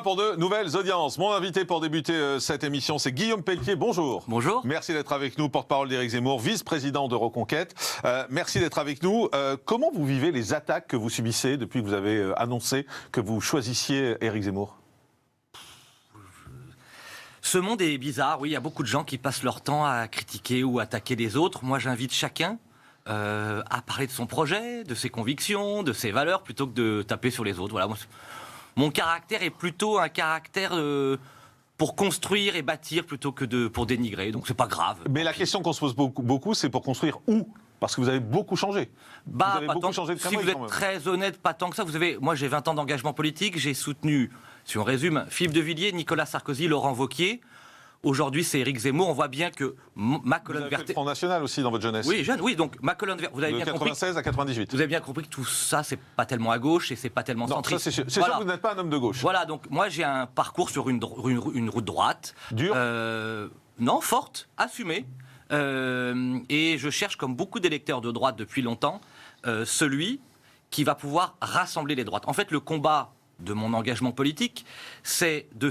Pour de nouvelles audiences. Mon invité pour débuter cette émission, c'est Guillaume Pelletier. Bonjour. Bonjour. Merci d'être avec nous, porte-parole d'Éric Zemmour, vice-président de Reconquête. Merci d'être avec nous. Comment vous vivez les attaques que vous subissez depuis que vous avez annoncé que vous choisissiez Éric Zemmour ? Ce monde est bizarre, oui, il y a beaucoup de gens qui passent leur temps à critiquer ou attaquer les autres. Moi, j'invite chacun à parler de son projet, de ses convictions, de ses valeurs, plutôt que de taper sur les autres. Voilà, mon caractère est plutôt un caractère pour construire et bâtir plutôt que pour dénigrer, donc c'est pas grave. Mais la question qu'on se pose beaucoup, c'est pour construire où ? Parce que vous avez beaucoup changé. Vous avez beaucoup changé de conneries, si vous êtes très honnête, pas tant que ça. Moi, j'ai 20 ans d'engagement politique, j'ai soutenu, si on résume, Philippe de Villiers, Nicolas Sarkozy, Laurent Wauquiez. Aujourd'hui, c'est Éric Zemmour. On voit bien que ma colonne vertébrale. Vous avez fait vertébrale. le Front National aussi dans votre jeunesse. Oui, jeune, oui. Donc ma colonne vertébrale. Vous avez de bien 96 compris. à 98. Vous avez bien compris que tout ça, c'est pas tellement à gauche et c'est pas tellement centriste. C'est sûr que vous n'êtes pas un homme de gauche. Voilà. Donc moi, j'ai un parcours sur une route droite. Dure. Non, forte, assumée. Et je cherche, comme beaucoup d'électeurs de droite depuis longtemps, celui qui va pouvoir rassembler les droites. En fait, le combat de mon engagement politique, c'est de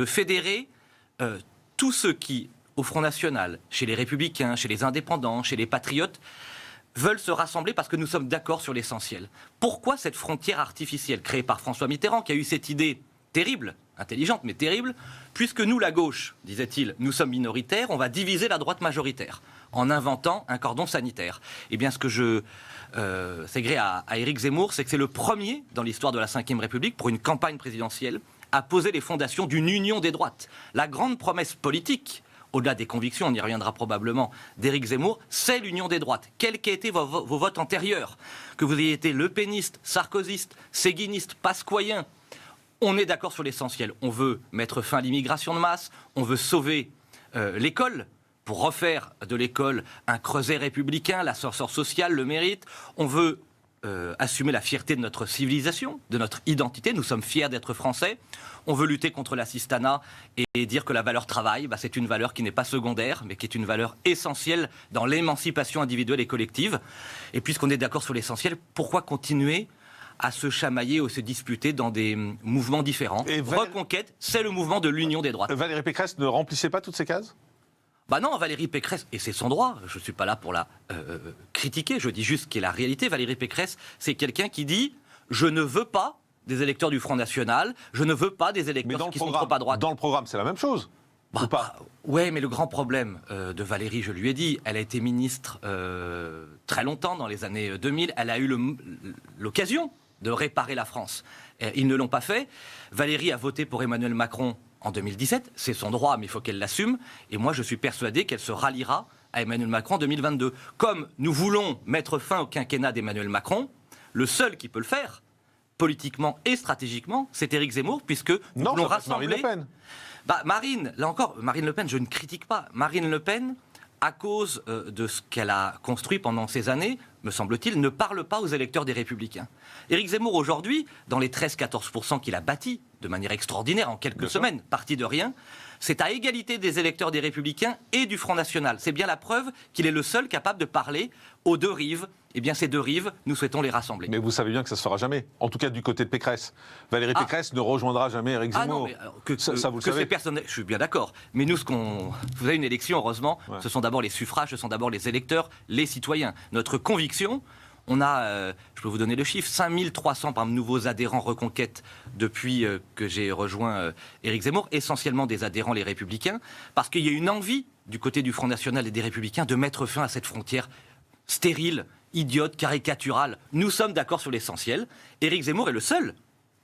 fédérer tous ceux qui, au Front National, chez les Républicains, chez les Indépendants, chez les Patriotes, veulent se rassembler parce que nous sommes d'accord sur l'essentiel. Pourquoi cette frontière artificielle créée par François Mitterrand, qui a eu cette idée terrible, intelligente mais terrible, puisque nous, la gauche, disait-il, nous sommes minoritaires, on va diviser la droite majoritaire en inventant un cordon sanitaire. Eh bien, ce que je sais gré à Éric Zemmour, c'est que c'est le premier dans l'histoire de la Ve République, pour une campagne présidentielle, à poser les fondations d'une union des droites. La grande promesse politique, au-delà des convictions, on y reviendra probablement, d'Éric Zemmour, c'est l'union des droites. Quels qu'aient été vos votes antérieurs, que vous ayez été lepéniste, sarkozyste, séguiniste, pasquoyen, on est d'accord sur l'essentiel. On veut mettre fin à l'immigration de masse, on veut sauver l'école, pour refaire de l'école un creuset républicain, l'ascenseur social, le mérite. On veut assumer la fierté de notre civilisation, de notre identité. Nous sommes fiers d'être français. On veut lutter contre l'assistanat et dire que la valeur travail, c'est une valeur qui n'est pas secondaire, mais qui est une valeur essentielle dans l'émancipation individuelle et collective. Et puisqu'on est d'accord sur l'essentiel, pourquoi continuer à se chamailler ou se disputer dans des mouvements différents ? Reconquête, c'est le mouvement de l'union des droites. Valérie Pécresse ne remplissait pas toutes ces cases ? Non, Valérie Pécresse, et c'est son droit, je ne suis pas là pour la critiquer, je dis juste ce qui est la réalité. Valérie Pécresse, c'est quelqu'un qui dit « je ne veux pas des électeurs du Front National, je ne veux pas des électeurs qui sont trop à droite ». Dans le programme, c'est la même chose ou pas ? Oui, mais le grand problème de Valérie, je lui ai dit, elle a été ministre très longtemps, dans les années 2000, elle a eu l'occasion de réparer la France. Ils ne l'ont pas fait. Valérie a voté pour Emmanuel Macron en 2017, c'est son droit, mais il faut qu'elle l'assume. Et moi, je suis persuadé qu'elle se ralliera à Emmanuel Macron en 2022. Comme nous voulons mettre fin au quinquennat d'Emmanuel Macron, le seul qui peut le faire, politiquement et stratégiquement, c'est Éric Zemmour, puisque nous voulons rassembler... Marine Le Pen. Marine, là encore, Marine Le Pen, je ne critique pas. Marine Le Pen, à cause de ce qu'elle a construit pendant ces années, me semble-t-il, ne parle pas aux électeurs des Républicains. Éric Zemmour, aujourd'hui, dans les 13-14% qu'il a bâtis, de manière extraordinaire, en quelques semaines, parti de rien, c'est à égalité des électeurs des Républicains et du Front National. C'est bien la preuve qu'il est le seul capable de parler aux deux rives. Eh bien, ces deux rives, nous souhaitons les rassembler. Mais vous savez bien que ça ne se fera jamais. En tout cas, du côté de Pécresse. Valérie Pécresse ne rejoindra jamais Éric Zemmour. Ça, vous le savez. Je suis bien d'accord. Mais nous, vous avez une élection, heureusement, ce sont d'abord les suffrages, ce sont d'abord les électeurs, les citoyens. Notre conviction, on a, je peux vous donner le chiffre, 5300 nouveaux adhérents Reconquête depuis que j'ai rejoint Éric Zemmour, essentiellement des adhérents les Républicains, parce qu'il y a une envie du côté du Front National et des Républicains de mettre fin à cette frontière stérile, idiote, caricaturale. Nous sommes d'accord sur l'essentiel. Éric Zemmour est le seul,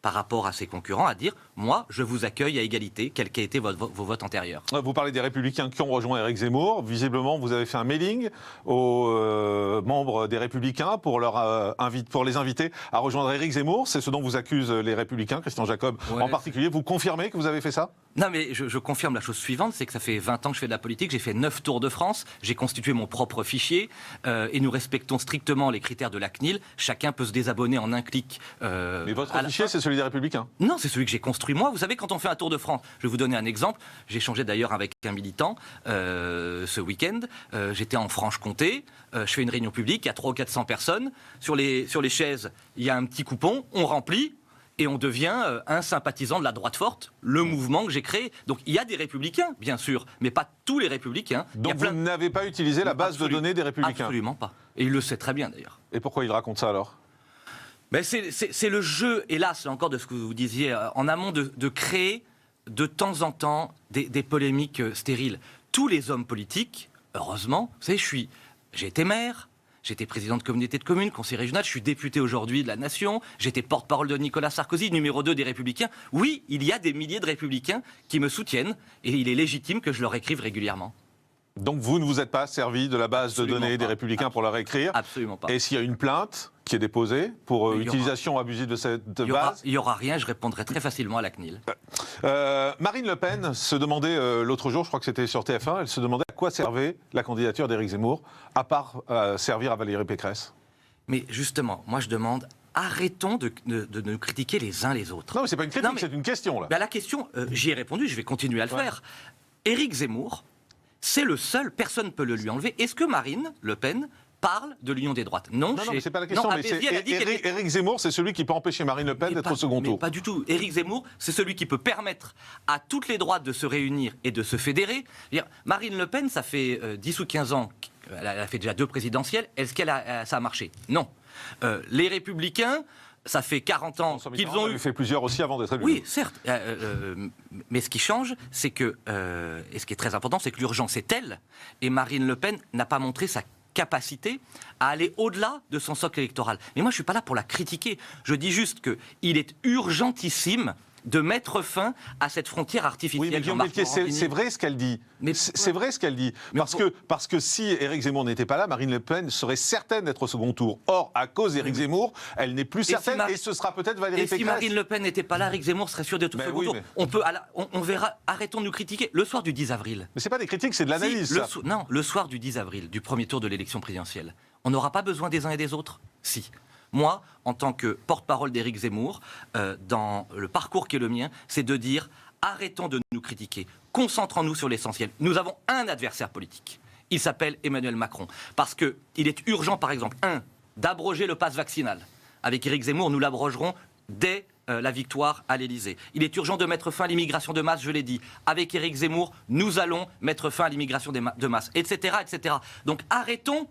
par rapport à ses concurrents, à dire « moi, je vous accueille à égalité, quels qu'aient été vos votes antérieurs ». Vous parlez des Républicains qui ont rejoint Éric Zemmour. Visiblement, vous avez fait un mailing aux membres des Républicains pour les inviter à rejoindre Éric Zemmour. C'est ce dont vous accusent les Républicains, Christian Jacob en particulier. Vous confirmez que vous avez fait ça ? Non, mais je confirme la chose suivante, c'est que ça fait 20 ans que je fais de la politique, j'ai fait 9 tours de France, j'ai constitué mon propre fichier, et nous respectons strictement les critères de la CNIL. Chacun peut se désabonner en un clic. Mais votre fichier, c'est celui des Républicains ? Non, c'est celui que j'ai construit moi. Vous savez, quand on fait un tour de France, je vais vous donner un exemple. J'ai échangé d'ailleurs avec un militant ce week-end. J'étais en Franche-Comté, je fais une réunion publique, il y a 300 ou 400 personnes. Sur les chaises, il y a un petit coupon, on remplit. et on devient un sympathisant de la droite forte, le mouvement que j'ai créé. Donc il y a des républicains, bien sûr, mais pas tous les républicains. Donc vous n'avez pas utilisé la base de données des républicains? Absolument pas. Et il le sait très bien d'ailleurs. Et pourquoi il raconte ça alors? Mais c'est le jeu, hélas, encore de ce que vous disiez en amont, de créer de temps en temps des polémiques stériles. Tous les hommes politiques, heureusement, vous savez, j'ai été maire, j'étais président de communauté de communes, conseiller régional, je suis député aujourd'hui de la Nation, j'étais porte-parole de Nicolas Sarkozy, numéro 2 des Républicains. Oui, il y a des milliers de Républicains qui me soutiennent et il est légitime que je leur écrive régulièrement. Donc vous ne vous êtes pas servi de la base de données des Républicains pour leur écrire? Absolument pas. Et s'il y a une plainte qui est déposée pour utilisation abusive de cette base? Il n'y aura rien, je répondrai très facilement à la CNIL. Marine Le Pen se demandait l'autre jour, je crois que c'était sur TF1, elle se demandait à quoi servait la candidature d'Éric Zemmour, à part servir à Valérie Pécresse. Mais justement, moi je demande, arrêtons de nous critiquer les uns les autres. Non, mais c'est pas une critique, c'est une question là. Bah, la question, j'y ai répondu, je vais continuer à le faire. Éric Zemmour, c'est le seul, personne ne peut le lui enlever. Est-ce que Marine Le Pen parle de l'union des droites? Non, mais c'est pas la question. Éric Zemmour, c'est celui qui peut empêcher Marine Le Pen d'être au second tour. Pas du tout. Éric Zemmour, c'est celui qui peut permettre à toutes les droites de se réunir et de se fédérer. Marine Le Pen, ça fait 10 ou 15 ans, elle a fait déjà 2 présidentielles. Est-ce que ça a marché? Non. Les Républicains, ça fait 40 ans qu'ils ont eu... Il fait plusieurs aussi avant d'être élu. Oui, certes. Mais ce qui change, c'est que... et ce qui est très important, c'est que l'urgence est telle, et Marine Le Pen n'a pas montré sa capacité à aller au-delà de son socle électoral. Mais moi, je ne suis pas là pour la critiquer. Je dis juste qu'il est urgentissime de mettre fin à cette frontière artificielle. Oui, mais Guillaume Peltier, c'est vrai ce qu'elle dit. C'est vrai ce qu'elle dit. Parce que si Éric Zemmour n'était pas là, Marine Le Pen serait certaine d'être au second tour. Or, à cause d'Éric Zemmour, elle n'est plus certaine et ce sera peut-être Valérie Pécresse. Et si Marine Le Pen n'était pas là, Éric Zemmour serait sûr d'être au second tour. On verra, arrêtons de nous critiquer. Le soir du 10 avril. Mais ce n'est pas des critiques, c'est de l'analyse. Non, le soir du 10 avril, du premier tour de l'élection présidentielle, on n'aura pas besoin des uns et des autres? Si. Moi, en tant que porte-parole d'Éric Zemmour, dans le parcours qui est le mien, c'est de dire arrêtons de nous critiquer, concentrons-nous sur l'essentiel. Nous avons un adversaire politique. Il s'appelle Emmanuel Macron. Parce qu'il est urgent, par exemple, d'abroger le pass vaccinal. Avec Éric Zemmour, nous l'abrogerons dès la victoire à l'Élysée. Il est urgent de mettre fin à l'immigration de masse, je l'ai dit. Avec Éric Zemmour, nous allons mettre fin à l'immigration de masse, etc., etc. Donc arrêtons.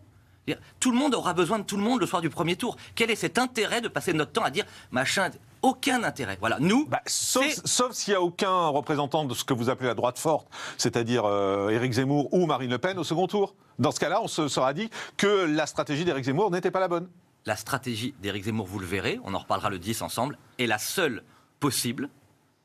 Tout le monde aura besoin de tout le monde le soir du premier tour. Quel est cet intérêt de passer notre temps à dire machin? Aucun intérêt. Voilà, nous. Sauf s'il n'y a aucun représentant de ce que vous appelez la droite forte, c'est-à-dire Éric Zemmour ou Marine Le Pen au second tour. Dans ce cas-là, on se sera dit que la stratégie d'Éric Zemmour n'était pas la bonne. La stratégie d'Éric Zemmour, vous le verrez, on en reparlera le 10 ensemble, est la seule possible.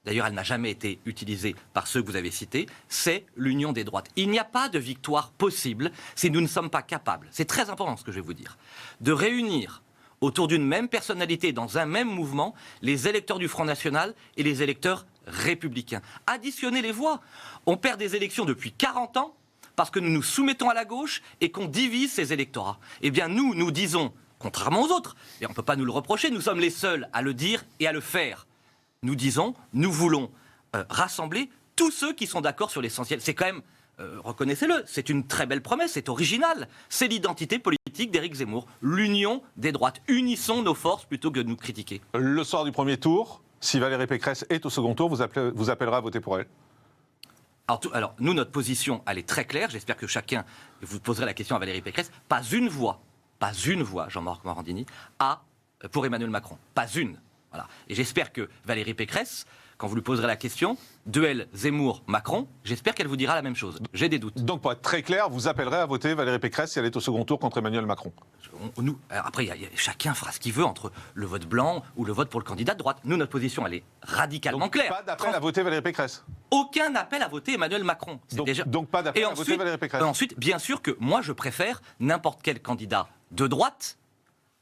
D'ailleurs, elle n'a jamais été utilisée par ceux que vous avez cités, c'est l'union des droites. Il n'y a pas de victoire possible si nous ne sommes pas capables, c'est très important ce que je vais vous dire, de réunir autour d'une même personnalité, dans un même mouvement, les électeurs du Front National et les électeurs républicains. Additionner les voix. On perd des élections depuis 40 ans parce que nous nous soumettons à la gauche et qu'on divise ces électorats. Eh bien, nous disons, contrairement aux autres, et on ne peut pas nous le reprocher, nous sommes les seuls à le dire et à le faire. Nous disons, nous voulons rassembler tous ceux qui sont d'accord sur l'essentiel. C'est quand même, reconnaissez-le, c'est une très belle promesse, c'est original. C'est l'identité politique d'Éric Zemmour, l'union des droites. Unissons nos forces plutôt que de nous critiquer. Le soir du premier tour, si Valérie Pécresse est au second tour, vous appellerez à voter pour elle? Alors, nous, notre position, elle est très claire. J'espère que chacun, vous poserez la question à Valérie Pécresse, pas une voix, Jean-Marc Morandini, pour Emmanuel Macron. Pas une. Voilà. Et j'espère que Valérie Pécresse, quand vous lui poserez la question, duel Zemmour-Macron, j'espère qu'elle vous dira la même chose. J'ai des doutes. Donc, pour être très clair, vous appellerez à voter Valérie Pécresse si elle est au second tour contre Emmanuel Macron? Après, chacun fera ce qu'il veut entre le vote blanc ou le vote pour le candidat de droite. Nous, notre position, elle est radicalement claire. Pas d'appel à voter Valérie Pécresse? Aucun appel à voter Emmanuel Macron. Donc pas d'appel à voter Valérie Pécresse? Ensuite, bien sûr que moi, je préfère n'importe quel candidat de droite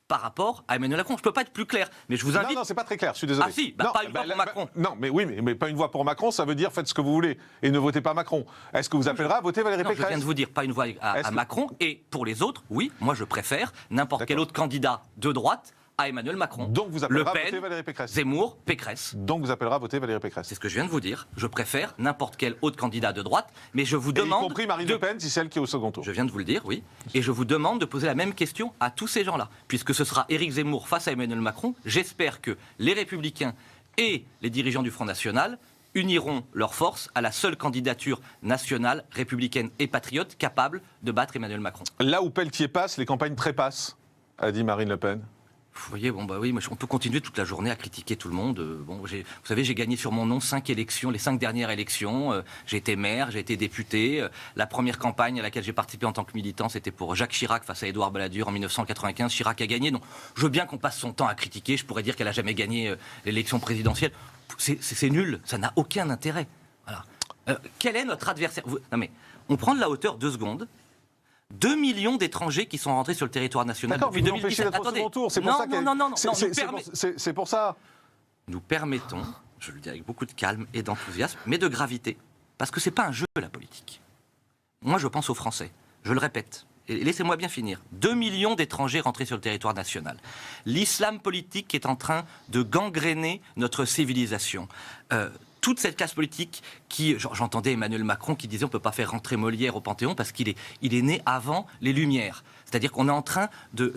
par rapport à Emmanuel Macron. Je ne peux pas être plus clair, mais je vous invite... Non, c'est pas très clair, je suis désolé. Ah si, pas une voix pour Macron. Non, mais oui, mais pas une voix pour Macron, ça veut dire faites ce que vous voulez et ne votez pas Macron. Est-ce que vous appellerez à voter Valérie Pécresse? Je viens de vous dire, pas une voix à Macron, et pour les autres, oui, moi je préfère n'importe quel autre candidat de droite à Emmanuel Macron. Donc vous Le appellerez à Pen, voter Valérie Pécresse. Zemmour, Pécresse. Donc vous appellerez à voter Valérie Pécresse. C'est ce que je viens de vous dire. Je préfère n'importe quel autre candidat de droite, mais je vous Et demande... y compris Marine Le Pen, si c'est elle qui est au second tour. Je viens de vous le dire, oui. Et je vous demande de poser la même question à tous ces gens-là. Puisque ce sera Éric Zemmour face à Emmanuel Macron, j'espère que les Républicains et les dirigeants du Front National uniront leurs forces à la seule candidature nationale, républicaine et patriote capable de battre Emmanuel Macron. Là où Pelletier passe, les campagnes trépassent, a dit Marine Le Pen. Vous voyez, bon, bah oui, on peut continuer toute la journée à critiquer tout le monde. Vous savez, j'ai gagné sur mon nom 5 élections, les 5 dernières élections. J'ai été maire, j'ai été député. La première campagne à laquelle j'ai participé en tant que militant, c'était pour Jacques Chirac face à Édouard Balladur en 1995. Chirac a gagné. Donc, je veux bien qu'on passe son temps à critiquer. Je pourrais dire qu'elle n'a jamais gagné l'élection présidentielle. C'est nul, ça n'a aucun intérêt. Voilà. Quel est notre adversaire? Non mais, on prend de la hauteur 2 secondes. 2 millions d'étrangers qui sont rentrés sur le territoire national depuis 2017. Attendez, c'est pour ça. Nous permettons, je le dis avec beaucoup de calme et d'enthousiasme, mais de gravité, parce que c'est pas un jeu la politique. Moi, je pense aux Français. Je le répète. Et laissez-moi bien finir. 2 millions d'étrangers rentrés sur le territoire national. L'islam politique est en train de gangréner notre civilisation. Toute cette classe politique qui... J'entendais Emmanuel Macron qui disait on ne peut pas faire rentrer Molière au Panthéon parce qu'il est né avant les Lumières. C'est-à-dire qu'on est en train de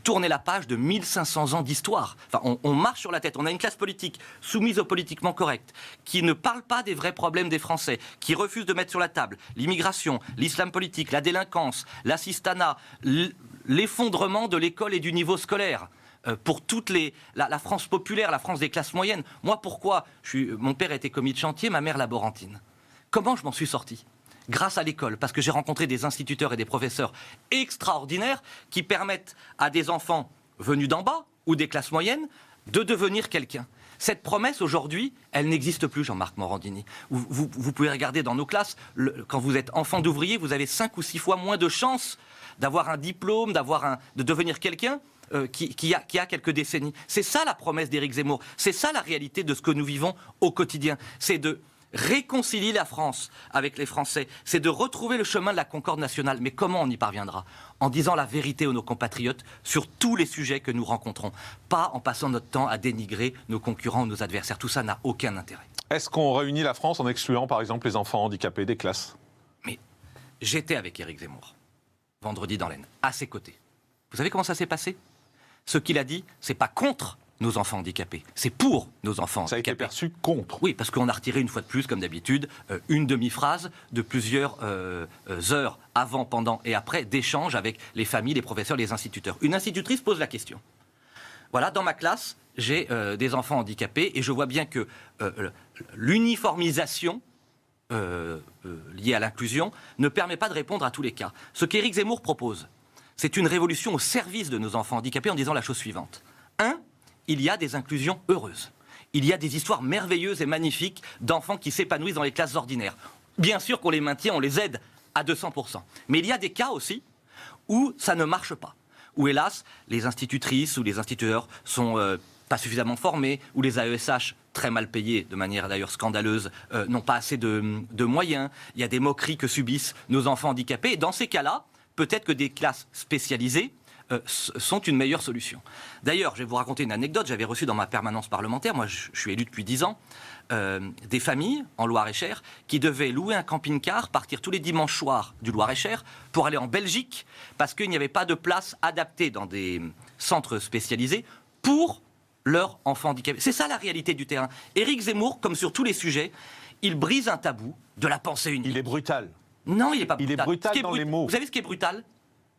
tourner la page de 1500 ans d'histoire. Enfin, on marche sur la tête. On a une classe politique soumise au politiquement correct, qui ne parle pas des vrais problèmes des Français, qui refuse de mettre sur la table l'immigration, l'islam politique, la délinquance, l'assistanat, l'effondrement de l'école et du niveau scolaire. Pour toute la France populaire, la France des classes moyennes. Moi, pourquoi mon père était commis de chantier, ma mère laborantine. Comment je m'en suis sorti? Grâce à l'école, parce que j'ai rencontré des instituteurs et des professeurs extraordinaires qui permettent à des enfants venus d'en bas ou des classes moyennes de devenir quelqu'un. Cette promesse, aujourd'hui, elle n'existe plus, Jean-Marc Morandini. Vous pouvez regarder dans nos classes, quand vous êtes enfant d'ouvrier, vous avez 5 ou 6 fois moins de chances d'avoir un diplôme, de devenir quelqu'un qui a quelques décennies. C'est ça la promesse d'Éric Zemmour. C'est ça la réalité de ce que nous vivons au quotidien. C'est de réconcilier la France avec les Français. C'est de retrouver le chemin de la concorde nationale. Mais comment on y parviendra? En disant la vérité à nos compatriotes sur tous les sujets que nous rencontrons. Pas en passant notre temps à dénigrer nos concurrents ou nos adversaires. Tout ça n'a aucun intérêt. Est-ce qu'on réunit la France en excluant, par exemple, les enfants handicapés des classes? Mais j'étais avec Éric Zemmour, vendredi dans l'Aisne, à ses côtés. Vous savez comment ça s'est passé? Ce qu'il a dit, c'est pas contre nos enfants handicapés, c'est pour nos enfants handicapés. Ça a été perçu contre. Oui, parce qu'on a retiré une fois de plus, comme d'habitude, une demi-phrase de plusieurs heures avant, pendant et après d'échanges avec les familles, les professeurs, les instituteurs. Une institutrice pose la question. Voilà, dans ma classe, j'ai des enfants handicapés et je vois bien que l'uniformisation liée à l'inclusion ne permet pas de répondre à tous les cas. Ce qu'Éric Zemmour propose, c'est une révolution au service de nos enfants handicapés en disant la chose suivante. 1, il y a des inclusions heureuses. Il y a des histoires merveilleuses et magnifiques d'enfants qui s'épanouissent dans les classes ordinaires. Bien sûr qu'on les maintient, on les aide à 200%. Mais il y a des cas aussi où ça ne marche pas. Où hélas, les institutrices ou les instituteurs sont pas suffisamment formés, où les AESH, très mal payés, de manière d'ailleurs scandaleuse, n'ont pas assez de moyens. Il y a des moqueries que subissent nos enfants handicapés. Et dans ces cas-là, peut-être que des classes spécialisées sont une meilleure solution. D'ailleurs, je vais vous raconter une anecdote. J'avais reçu dans ma permanence parlementaire, moi je suis élu depuis 10 ans, des familles en Loire-et-Cher qui devaient louer un camping-car, partir tous les dimanches soirs du Loire-et-Cher pour aller en Belgique parce qu'il n'y avait pas de place adaptée dans des centres spécialisés pour leurs enfants handicapés. C'est ça la réalité du terrain. Éric Zemmour, comme sur tous les sujets, il brise un tabou de la pensée unique. Il est brutal. Non, il n'est pas brutal. Il est brutal dans les mots. Vous savez ce qui est brutal?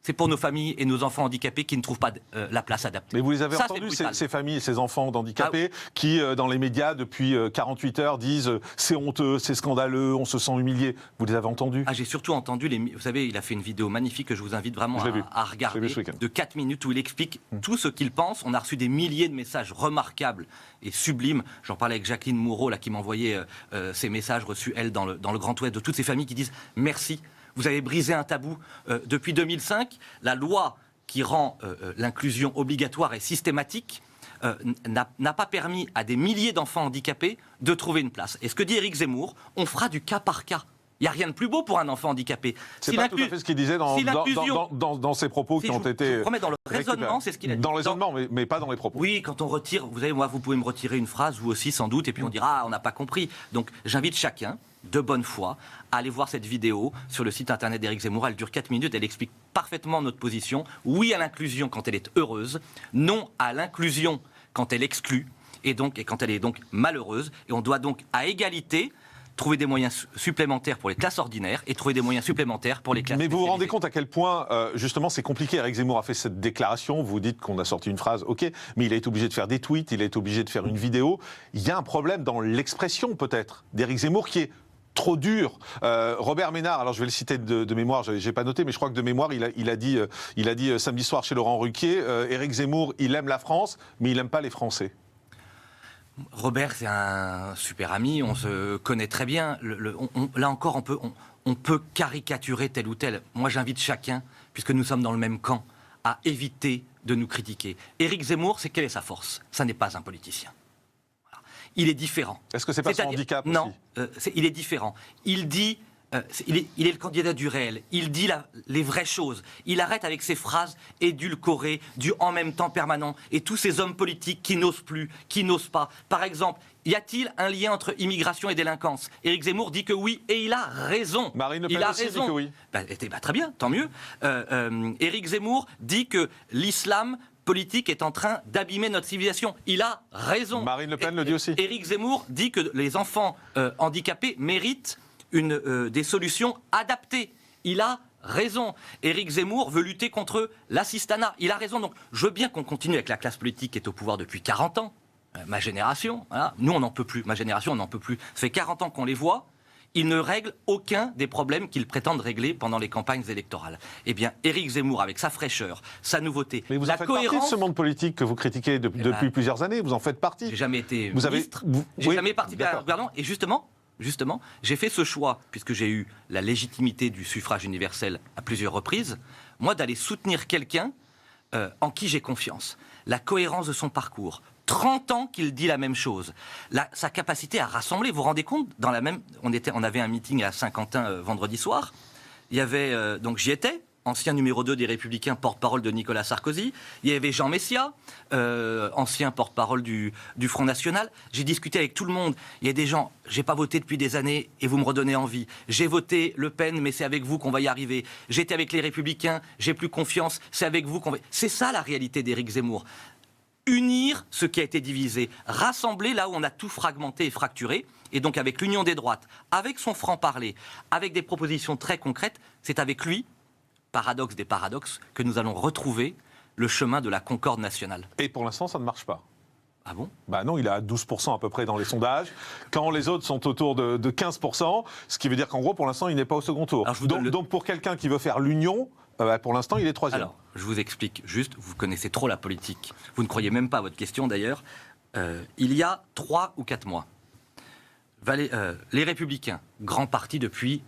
C'est pour nos familles et nos enfants handicapés qui ne trouvent pas la place adaptée. Mais vous les avez entendus, ces familles et ces enfants handicapés qui, dans les médias, depuis 48 heures, disent c'est honteux, c'est scandaleux, on se sent humilié. Vous les avez entendus? J'ai surtout entendu, vous savez, il a fait une vidéo magnifique que je vous invite vraiment à regarder, de 4 minutes où il explique tout ce qu'il pense. On a reçu des milliers de messages remarquables et sublimes. J'en parlais avec Jacqueline Moureau, là, qui m'envoyait ces messages reçus, elle, dans le Grand Ouest, de toutes ces familles qui disent merci. Vous avez brisé un tabou. Depuis 2005, la loi qui rend l'inclusion obligatoire et systématique n'a pas permis à des milliers d'enfants handicapés de trouver une place. Et ce que dit Éric Zemmour, on fera du cas par cas. Il n'y a rien de plus beau pour un enfant handicapé. C'est pas tout à fait ce qu'il disait dans ses propos qui ont été... Je promets, dans le raisonnement, c'est ce qu'il a dit. Dans le raisonnement, mais pas dans les propos. Oui, quand on retire... Vous savez, moi, vous pouvez me retirer une phrase, vous aussi, sans doute, et puis on dira, ah, on n'a pas compris. Donc, j'invite chacun, de bonne foi, à aller voir cette vidéo sur le site internet d'Éric Zemmour. Elle dure 4 minutes, elle explique parfaitement notre position. Oui à l'inclusion quand elle est heureuse, non à l'inclusion quand elle exclut, et quand elle est donc malheureuse. Et on doit donc, à égalité, trouver des moyens supplémentaires pour les classes ordinaires et trouver des moyens supplémentaires pour les classes spécialisées. Mais vous vous rendez compte à quel point, justement, c'est compliqué. Éric Zemmour a fait cette déclaration, vous dites qu'on a sorti une phrase, ok, mais il a été obligé de faire des tweets, il a été obligé de faire une vidéo. Il y a un problème dans l'expression, peut-être, d'Éric Zemmour qui est trop dur. Robert Ménard, alors je vais le citer de mémoire, j'ai pas noté, mais je crois que de mémoire, il a dit samedi soir chez Laurent Ruquier, Éric Zemmour, il aime la France, mais il aime pas les Français. Robert, c'est un super ami, on se connaît très bien. Là encore, on peut caricaturer tel ou tel. Moi, j'invite chacun, puisque nous sommes dans le même camp, à éviter de nous critiquer. Éric Zemmour, quelle est sa force? Ça n'est pas un politicien. Voilà. Il est différent. Est-ce que c'est pas son handicap aussi? Non, il est différent. Il dit... il est le candidat du réel. Il dit les vraies choses. Il arrête avec ses phrases édulcorées, du en même temps permanent, et tous ces hommes politiques qui n'osent plus, qui n'osent pas. Par exemple, y a-t-il un lien entre immigration et délinquance? Éric Zemmour dit que oui, et il a raison. Marine Le Pen aussi dit que oui. Très bien, tant mieux. Éric Zemmour dit que l'islam politique est en train d'abîmer notre civilisation. Il a raison. Marine Le Pen le dit aussi. Éric Zemmour dit que les enfants handicapés méritent des solutions adaptées. Il a raison. Éric Zemmour veut lutter contre l'assistanat. Il a raison. Donc, je veux bien qu'on continue avec la classe politique qui est au pouvoir depuis 40 ans. Ma génération, voilà. Nous, on n'en peut plus. Ma génération, on n'en peut plus. Ça fait 40 ans qu'on les voit. Ils ne règlent aucun des problèmes qu'ils prétendent régler pendant les campagnes électorales. Eh bien, Éric Zemmour, avec sa fraîcheur, sa nouveauté, mais vous en faites partie de ce monde politique que vous critiquez depuis plusieurs années. Vous en faites partie. J'ai jamais été ministre. J'ai jamais participé à un gouvernement. Et justement, j'ai fait ce choix, puisque j'ai eu la légitimité du suffrage universel à plusieurs reprises, moi d'aller soutenir quelqu'un en qui j'ai confiance. La cohérence de son parcours. 30 ans qu'il dit la même chose. Sa capacité à rassembler, vous vous rendez compte, on avait un meeting à Saint-Quentin vendredi soir, il y avait, donc j'y étais, ancien numéro 2 des Républicains, porte-parole de Nicolas Sarkozy. Il y avait Jean Messia, ancien porte-parole du Front National. J'ai discuté avec tout le monde. Il y a des gens, j'ai pas voté depuis des années et vous me redonnez envie. J'ai voté Le Pen, mais c'est avec vous qu'on va y arriver. J'étais avec les Républicains, j'ai plus confiance, c'est avec vous qu'on va... C'est ça la réalité d'Éric Zemmour. Unir ce qui a été divisé, rassembler là où on a tout fragmenté et fracturé, et donc avec l'union des droites, avec son franc-parler, avec des propositions très concrètes, c'est avec lui, paradoxe des paradoxes, que nous allons retrouver le chemin de la concorde nationale. Et pour l'instant, ça ne marche pas. Ah bon? Bah non, il est à 12% à peu près dans les sondages, quand les autres sont autour de 15%, ce qui veut dire qu'en gros, pour l'instant, il n'est pas au second tour. Donc pour quelqu'un qui veut faire l'union, pour l'instant, il est troisième. Alors, je vous explique juste, vous connaissez trop la politique. Vous ne croyez même pas à votre question d'ailleurs. Il y a 3 ou 4 mois, les Républicains, grand parti depuis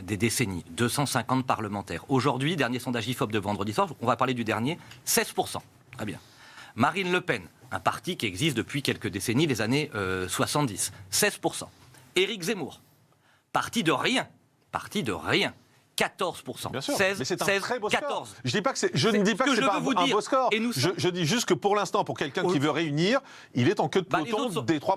des décennies, 250 parlementaires. Aujourd'hui, dernier sondage IFOP de vendredi soir, on va parler du dernier, 16%. Très bien. Marine Le Pen, un parti qui existe depuis quelques décennies, les années 70, 16%. Éric Zemmour, parti de rien, 14%. Bien sûr, 16, mais c'est un 16, très beau 14. score. Je ne dis pas que c'est pas un beau score. Je dis juste que pour l'instant, pour quelqu'un qui veut réunir, il est en queue de peloton des trois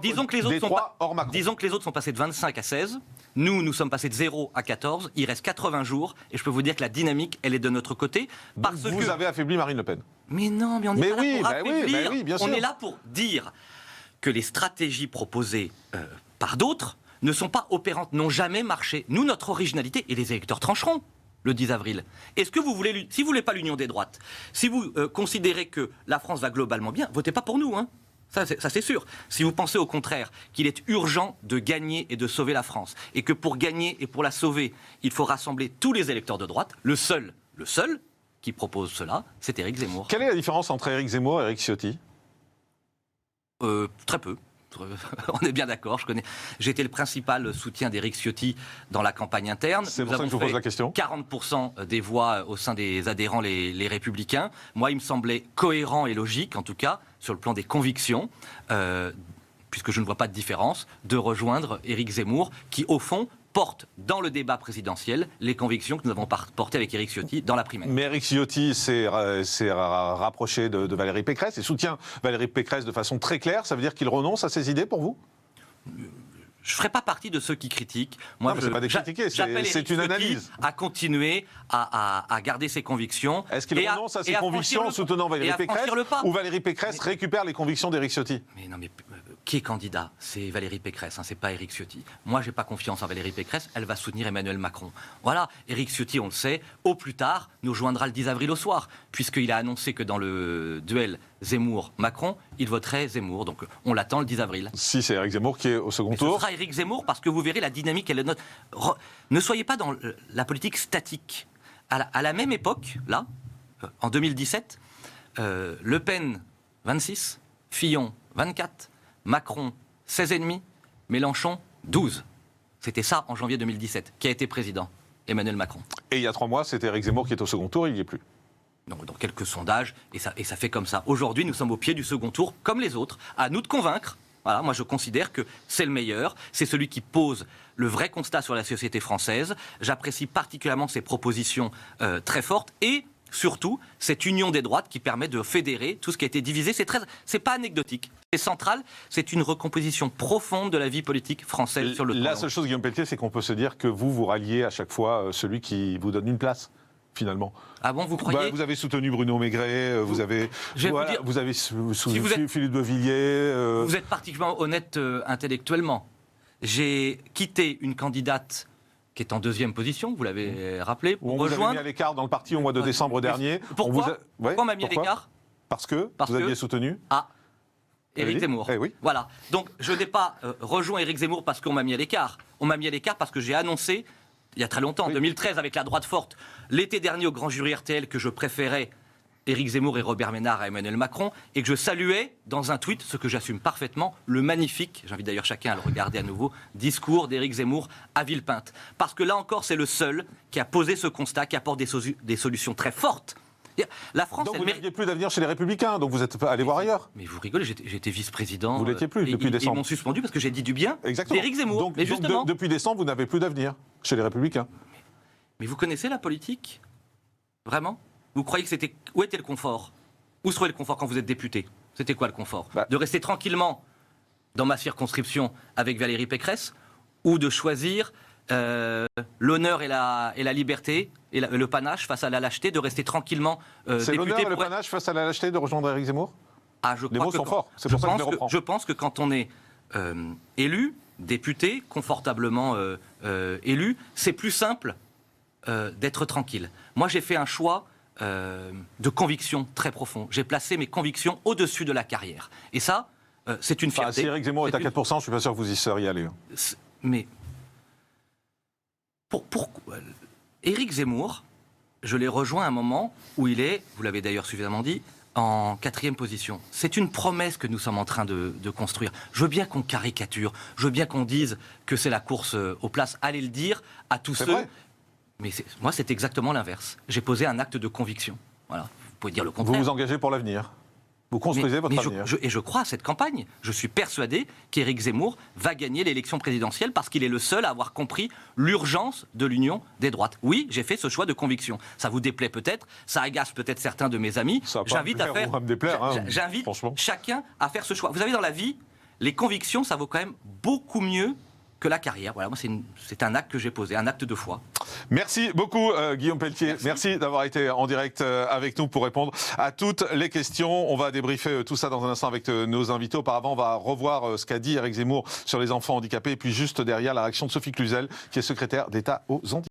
hors Macron. Disons que les autres sont passés de 25 à 16. Nous sommes passés de 0 à 14. Il reste 80 jours. Et je peux vous dire que la dynamique, elle est de notre côté. Parce vous avez affaibli Marine Le Pen. Mais non, mais on est pas là pour affaiblir. Oui, bien sûr. On est là pour dire que les stratégies proposées par d'autres ne sont pas opérantes, n'ont jamais marché. Nous, notre originalité, et les électeurs trancheront le 10 avril. Est-ce que vous voulez, si vous voulez pas l'union des droites, si vous considérez que la France va globalement bien, votez pas pour nous, hein. Ça c'est sûr. Si vous pensez au contraire qu'il est urgent de gagner et de sauver la France, et que pour gagner et pour la sauver, il faut rassembler tous les électeurs de droite, le seul qui propose cela, c'est Éric Zemmour. Quelle est la différence entre Éric Zemmour et Éric Ciotti? Très peu. On est bien d'accord, j'ai été le principal soutien d'Éric Ciotti dans la campagne interne. C'est pour ça que je vous pose la question. 40% des voix au sein des adhérents, les Républicains. Moi, il me semblait cohérent et logique, en tout cas, sur le plan des convictions, puisque je ne vois pas de différence, de rejoindre Éric Zemmour, qui, au fond, porte dans le débat présidentiel les convictions que nous avons portées avec Éric Ciotti dans la primaire. Mais Éric Ciotti s'est rapproché de Valérie Pécresse et soutient Valérie Pécresse de façon très claire. Ça veut dire qu'il renonce à ses idées pour vous ? Je ne ferai pas partie de ceux qui critiquent. Moi, c'est pas des critiquer, c'est une analyse. À continuer à garder ses convictions. Est-ce qu'il renonce à ses convictions en soutenant Valérie Pécresse ou Valérie Pécresse récupère les convictions d'Éric Ciotti ? Mais non, mais qui est candidat ? C'est Valérie Pécresse, c'est pas Éric Ciotti. Moi, j'ai pas confiance en Valérie Pécresse, elle va soutenir Emmanuel Macron. Voilà, Éric Ciotti, on le sait, au plus tard, nous joindra le 10 avril au soir, puisqu'il a annoncé que dans le duel Zemmour-Macron, il voterait Zemmour. Donc on l'attend le 10 avril. Si c'est Éric Zemmour qui est au second tour. Ce sera Éric Zemmour parce que vous verrez la dynamique, elle est notre. Ne soyez pas dans la politique statique. À la même époque, là, en 2017, Le Pen 26, Fillon 24, Macron 16,5, Mélenchon 12. C'était ça en janvier 2017, qui a été président, Emmanuel Macron. Et il y a 3 mois, c'était Éric Zemmour qui est au second tour, il n'y est plus. Donc, dans quelques sondages, et ça fait comme ça. Aujourd'hui, nous sommes au pied du second tour, comme les autres. À nous de convaincre. Voilà, moi, je considère que c'est le meilleur. C'est celui qui pose le vrai constat sur la société française. J'apprécie particulièrement ses propositions très fortes. Et surtout, cette union des droites qui permet de fédérer tout ce qui a été divisé. C'est pas anecdotique. C'est central. C'est une recomposition profonde de la vie politique française sur le temps. La seule chose, Guillaume Pelletier, c'est qu'on peut se dire que vous ralliez à chaque fois celui qui vous donne une place. Finalement. Ah bon, vous croyez ? Vous avez soutenu Bruno Maigret, vous avez soutenu Philippe de Villiers. Vous êtes particulièrement honnête intellectuellement. J'ai quitté une candidate qui est en 2e position, vous l'avez rappelé, pour rejoindre... Vous avez mis à l'écart dans le parti au mois de décembre dernier. Pourquoi on m'a mis à l'écart ? Parce que vous aviez soutenu Éric Zemmour. Oui. Voilà. Donc je n'ai pas rejoint Éric Zemmour parce qu'on m'a mis à l'écart. On m'a mis à l'écart parce que j'ai annoncé, il y a très longtemps, en 2013, avec la droite forte, l'été dernier au grand jury RTL, que je préférais Éric Zemmour et Robert Ménard à Emmanuel Macron, et que je saluais dans un tweet, ce que j'assume parfaitement, le magnifique, j'invite d'ailleurs chacun à le regarder à nouveau, discours d'Éric Zemmour à Villepinte. Parce que là encore, c'est le seul qui a posé ce constat, qui apporte des solutions très fortes. La France, donc vous n'aviez plus d'avenir chez les Républicains, donc vous êtes allé voir ailleurs. Mais vous rigolez, j'étais vice-président. Vous l'étiez plus depuis décembre. Ils m'ont suspendu parce que j'ai dit du bien d'Éric Zemmour. Donc, depuis décembre, vous n'avez plus d'avenir chez les Républicains. Mais vous connaissez la politique ? Vraiment ? Vous croyez que c'était... Où était le confort ? Où serait le confort quand vous êtes député ? C'était quoi le confort ? De rester tranquillement dans ma circonscription avec Valérie Pécresse ou de choisir l'honneur et la liberté et le panache face à la lâcheté, de rester tranquillement c'est député... l'honneur et le panache face à la lâcheté de rejoindre Éric Zemmour ? Les mots sont forts, c'est pour ça que je les reprends. Je pense que quand on est élu, député, confortablement élu, c'est plus simple d'être tranquille. Moi, j'ai fait un choix de conviction très profond. J'ai placé mes convictions au-dessus de la carrière. Et ça, c'est une fierté. Si Éric Zemmour est à 4%, je ne suis pas sûr que vous y seriez allé. Mais Éric Zemmour, je l'ai rejoint à un moment où il est, vous l'avez d'ailleurs suffisamment dit, en 4e position. C'est une promesse que nous sommes en train de construire. Je veux bien qu'on caricature, je veux bien qu'on dise que c'est la course aux places. Allez le dire à tous ceux... Vrai. Mais moi, c'est exactement l'inverse. J'ai posé un acte de conviction. Voilà. Vous pouvez dire le contraire. Vous vous engagez pour l'avenir. Vous construisez votre avenir. Et je crois à cette campagne. Je suis persuadé qu'Éric Zemmour va gagner l'élection présidentielle parce qu'il est le seul à avoir compris l'urgence de l'union des droites. Oui, j'ai fait ce choix de conviction. Ça vous déplaît peut-être, ça agace peut-être certains de mes amis. J'invite j'invite chacun à faire ce choix. Vous savez, dans la vie, les convictions, ça vaut quand même beaucoup mieux que la carrière. Voilà, moi, c'est un acte que j'ai posé, un acte de foi. Merci beaucoup, Guillaume Pelletier. Merci d'avoir été en direct avec nous pour répondre à toutes les questions. On va débriefer tout ça dans un instant avec nos invités. Auparavant, on va revoir ce qu'a dit Éric Zemmour sur les enfants handicapés. Et puis juste derrière, la réaction de Sophie Cluzel, qui est secrétaire d'État aux handicapés.